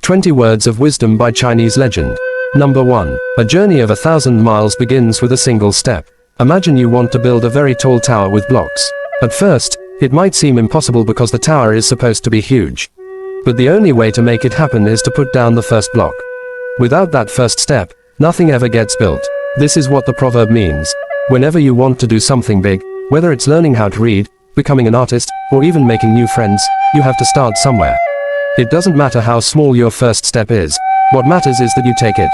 20 Words of Wisdom by Chinese Legend. Number 1. A journey of 1,000 miles begins with a single step. Imagine you want to build a very tall tower with blocks. At first, it might seem impossible because the tower is supposed to be huge. But the only way to make it happen is to put down the first block. Without that first step, nothing ever gets built. This is what the proverb means. Whenever you want to do something big, whether it's learning how to read, becoming an artist, or even making new friends, you have to start somewhere. It doesn't matter how small your first step is. What matters is that you take it.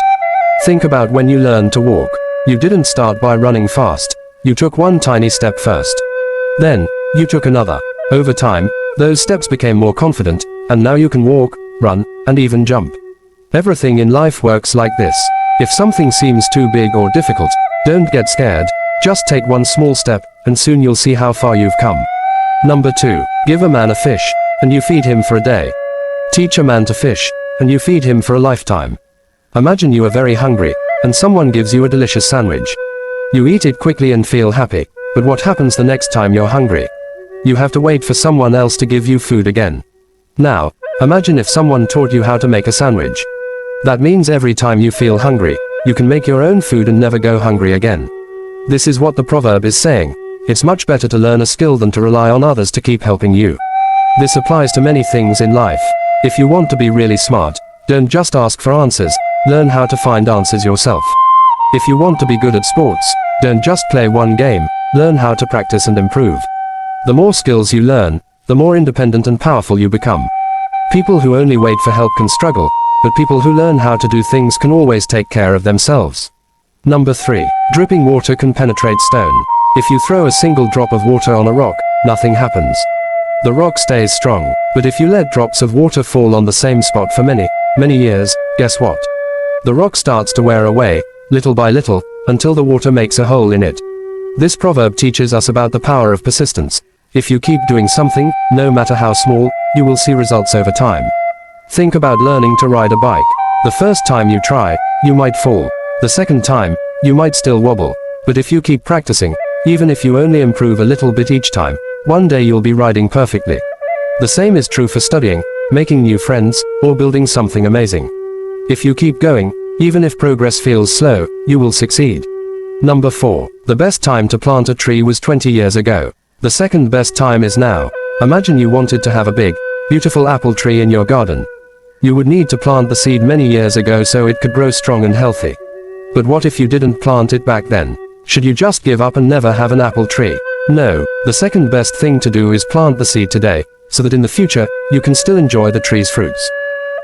Think about when you learned to walk. You didn't start by running fast. You took one tiny step first. Then, you took another. Over time, those steps became more confident, and now you can walk, run, and even jump. Everything in life works like this. If something seems too big or difficult, don't get scared. Just take one small step, and soon you'll see how far you've come. Number 2. Give a man a fish, and you feed him for a day. Teach a man to fish, and you feed him for a lifetime. Imagine you are very hungry, and someone gives you a delicious sandwich. You eat it quickly and feel happy, but what happens the next time you're hungry? You have to wait for someone else to give you food again. Now, imagine if someone taught you how to make a sandwich. That means every time you feel hungry, you can make your own food and never go hungry again. This is what the proverb is saying. It's much better to learn a skill than to rely on others to keep helping you. This applies to many things in life. If you want to be really smart, don't just ask for answers, learn how to find answers yourself. If you want to be good at sports, don't just play one game, learn how to practice and improve. The more skills you learn, the more independent and powerful you become. People who only wait for help can struggle, but people who learn how to do things can always take care of themselves. Number 3. Dripping water can penetrate stone. If you throw a single drop of water on a rock, nothing happens. The rock stays strong, but if you let drops of water fall on the same spot for many, many years, guess what? The rock starts to wear away, little by little, until the water makes a hole in it. This proverb teaches us about the power of persistence. If you keep doing something, no matter how small, you will see results over time. Think about learning to ride a bike. The first time you try, you might fall. The second time, you might still wobble. But if you keep practicing, even if you only improve a little bit each time, one day you'll be riding perfectly. The same is true for studying, making new friends, or building something amazing. If you keep going, even if progress feels slow, you will succeed. Number 4. The best time to plant a tree was 20 years ago. The second best time is now. Imagine you wanted to have a big, beautiful apple tree in your garden. You would need to plant the seed many years ago so it could grow strong and healthy. But what if you didn't plant it back then? Should you just give up and never have an apple tree? No, the second best thing to do is plant the seed today, so that in the future, you can still enjoy the tree's fruits.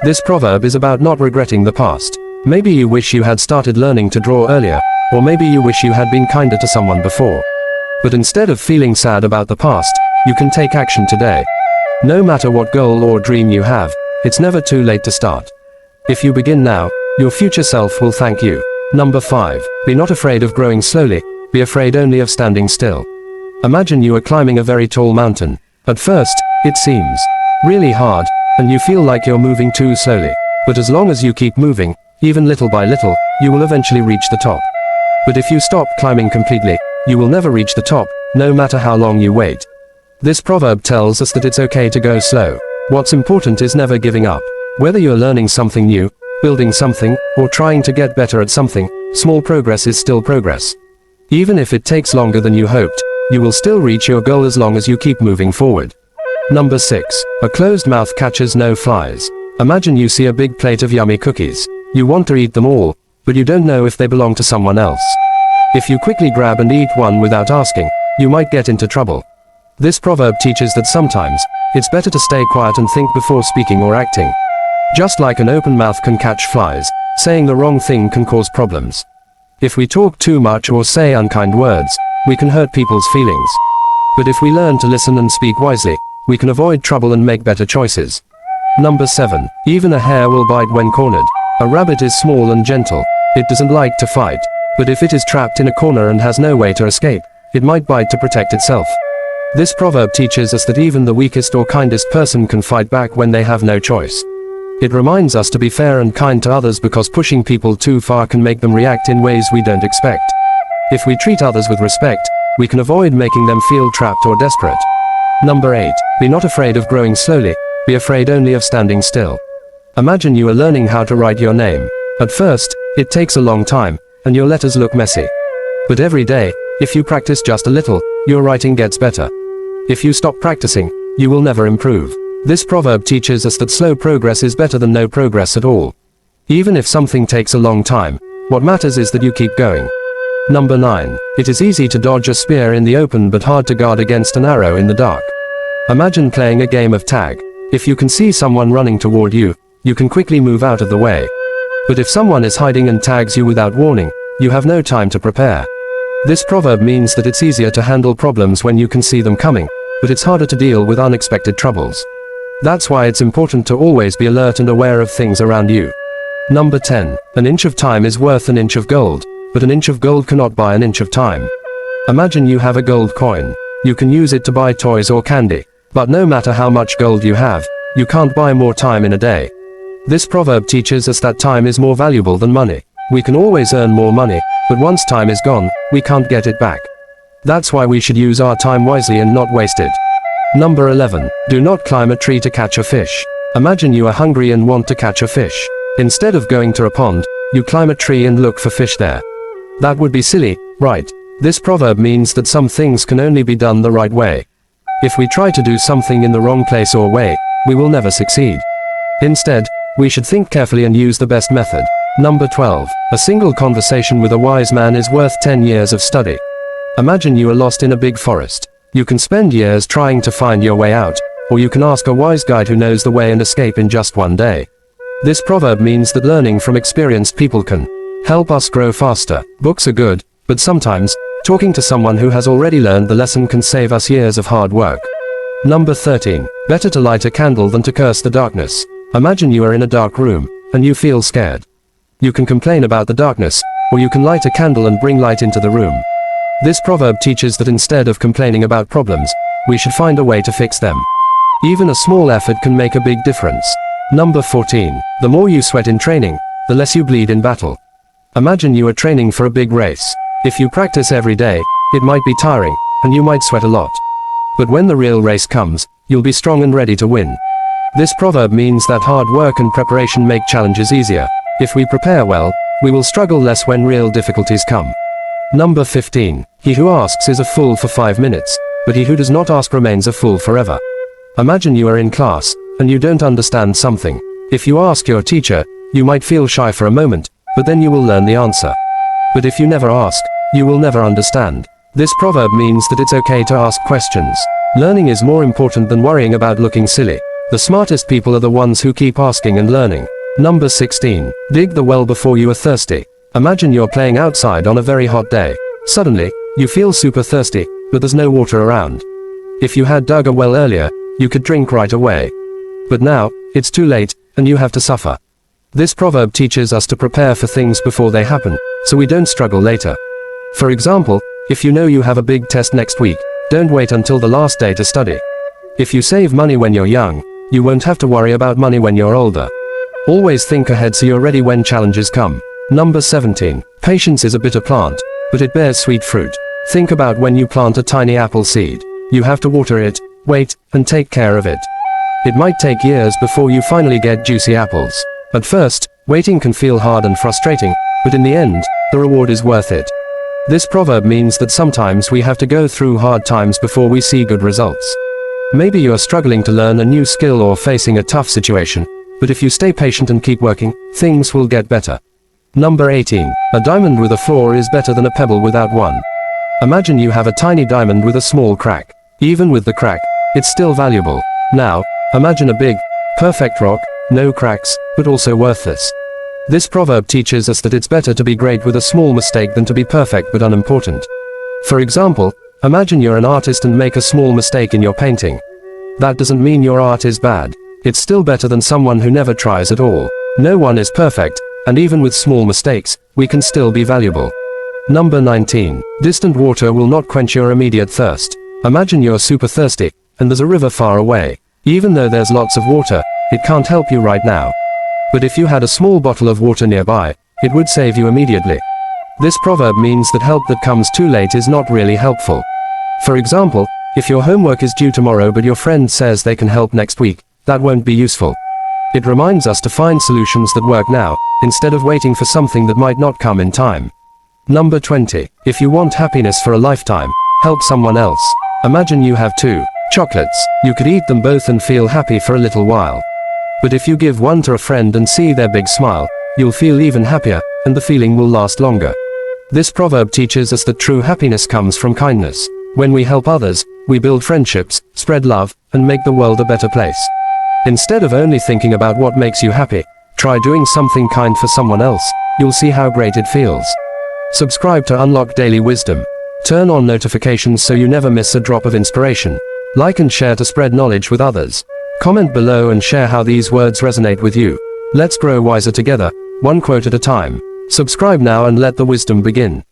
This proverb is about not regretting the past. Maybe you wish you had started learning to draw earlier, or maybe you wish you had been kinder to someone before. But instead of feeling sad about the past, you can take action today. No matter what goal or dream you have, it's never too late to start. If you begin now, your future self will thank you. Number 5. Be not afraid of growing slowly, be afraid only of standing still. Imagine you are climbing a very tall mountain. At first, it seems really hard, and you feel like you're moving too slowly. But as long as you keep moving, even little by little, you will eventually reach the top. But if you stop climbing completely, you will never reach the top, no matter how long you wait. This proverb tells us that it's okay to go slow. What's important is never giving up. Whether you're learning something new, building something, or trying to get better at something, small progress is still progress. Even if it takes longer than you hoped, you will still reach your goal as long as you keep moving forward. Number 6. A closed mouth catches no flies. Imagine you see a big plate of yummy cookies. You want to eat them all, but you don't know if they belong to someone else. If you quickly grab and eat one without asking, you might get into trouble. This proverb teaches that sometimes, it's better to stay quiet and think before speaking or acting. Just like an open mouth can catch flies, saying the wrong thing can cause problems. If we talk too much or say unkind words, we can hurt people's feelings. But if we learn to listen and speak wisely, we can avoid trouble and make better choices. Number 7. Even a hare will bite when cornered. A rabbit is small and gentle. It doesn't like to fight. But if it is trapped in a corner and has no way to escape, it might bite to protect itself. This proverb teaches us that even the weakest or kindest person can fight back when they have no choice. It reminds us to be fair and kind to others because pushing people too far can make them react in ways we don't expect. If we treat others with respect, we can avoid making them feel trapped or desperate. Number 8. Be not afraid of growing slowly, be afraid only of standing still. Imagine you are learning how to write your name. At first, it takes a long time, and your letters look messy. But every day, if you practice just a little, your writing gets better. If you stop practicing, you will never improve. This proverb teaches us that slow progress is better than no progress at all. Even if something takes a long time, what matters is that you keep going. Number 9. It is easy to dodge a spear in the open but hard to guard against an arrow in the dark. Imagine playing a game of tag. If you can see someone running toward you, you can quickly move out of the way. But if someone is hiding and tags you without warning, you have no time to prepare. This proverb means that it's easier to handle problems when you can see them coming, but it's harder to deal with unexpected troubles. That's why it's important to always be alert and aware of things around you. Number 10. An inch of time is worth an inch of gold, but an inch of gold cannot buy an inch of time. Imagine you have a gold coin. You can use it to buy toys or candy, but no matter how much gold you have, you can't buy more time in a day. This proverb teaches us that time is more valuable than money. We can always earn more money, but once time is gone, we can't get it back. That's why we should use our time wisely and not waste it. Number 11. Do not climb a tree to catch a fish. Imagine you are hungry and want to catch a fish. Instead of going to a pond, you climb a tree and look for fish there. That would be silly, right? This proverb means that some things can only be done the right way. If we try to do something in the wrong place or way, we will never succeed. Instead, we should think carefully and use the best method. Number 12. A single conversation with a wise man is worth 10 years of study. Imagine you are lost in a big forest. You can spend years trying to find your way out, or you can ask a wise guide who knows the way and escape in just one day. This proverb means that learning from experienced people can help us grow faster. Books are good, but sometimes, talking to someone who has already learned the lesson can save us years of hard work. Number 13. Better to light a candle than to curse the darkness. Imagine you are in a dark room, and you feel scared. You can complain about the darkness, or you can light a candle and bring light into the room. This proverb teaches that instead of complaining about problems, we should find a way to fix them. Even a small effort can make a big difference. Number 14. The more you sweat in training, the less you bleed in battle. Imagine you are training for a big race. If you practice every day, it might be tiring, and you might sweat a lot. But when the real race comes, you'll be strong and ready to win. This proverb means that hard work and preparation make challenges easier. If we prepare well, we will struggle less when real difficulties come. Number 15. He who asks is a fool for 5 minutes, but he who does not ask remains a fool forever. Imagine you are in class, and you don't understand something. If you ask your teacher, you might feel shy for a moment, but then you will learn the answer. But if you never ask, you will never understand. This proverb means that it's okay to ask questions. Learning is more important than worrying about looking silly. The smartest people are the ones who keep asking and learning. Number 16. Dig the well before you are thirsty. Imagine you're playing outside on a very hot day. Suddenly, you feel super thirsty, but there's no water around. If you had dug a well earlier, you could drink right away. But now, it's too late, and you have to suffer. This proverb teaches us to prepare for things before they happen, so we don't struggle later. For example, if you know you have a big test next week, don't wait until the last day to study. If you save money when you're young, you won't have to worry about money when you're older. Always think ahead so you're ready when challenges come. Number 17. Patience is a bitter plant, but it bears sweet fruit. Think about when you plant a tiny apple seed. You have to water it, wait, and take care of it. It might take years before you finally get juicy apples. At first, waiting can feel hard and frustrating, but in the end, the reward is worth it. This proverb means that sometimes we have to go through hard times before we see good results. Maybe you are struggling to learn a new skill or facing a tough situation, but if you stay patient and keep working, things will get better. Number 18. A diamond with a flaw is better than a pebble without one. Imagine you have a tiny diamond with a small crack. Even with the crack, it's still valuable. Now, imagine a big, perfect rock, no cracks, but also worthless. This proverb teaches us that it's better to be great with a small mistake than to be perfect but unimportant. For example, imagine you're an artist and make a small mistake in your painting. That doesn't mean your art is bad. It's still better than someone who never tries at all. No one is perfect, and even with small mistakes, we can still be valuable. Number 19. Distant water will not quench your immediate thirst. Imagine you're super thirsty, and there's a river far away. Even though there's lots of water, it can't help you right now. But if you had a small bottle of water nearby, it would save you immediately. This proverb means that help that comes too late is not really helpful. For example, if your homework is due tomorrow but your friend says they can help next week, that won't be useful. It reminds us to find solutions that work now, instead of waiting for something that might not come in time. Number 20. If you want happiness for a lifetime, help someone else. Imagine you have 2 chocolates. You could eat them both and feel happy for a little while. But if you give one to a friend and see their big smile, you'll feel even happier, and the feeling will last longer. This proverb teaches us that true happiness comes from kindness. When we help others, we build friendships, spread love, and make the world a better place. Instead of only thinking about what makes you happy, try doing something kind for someone else. You'll see how great it feels. Subscribe to unlock daily wisdom. Turn on notifications so you never miss a drop of inspiration. Like and share to spread knowledge with others. Comment below and share how these words resonate with you. Let's grow wiser together, one quote at a time. Subscribe now and let the wisdom begin.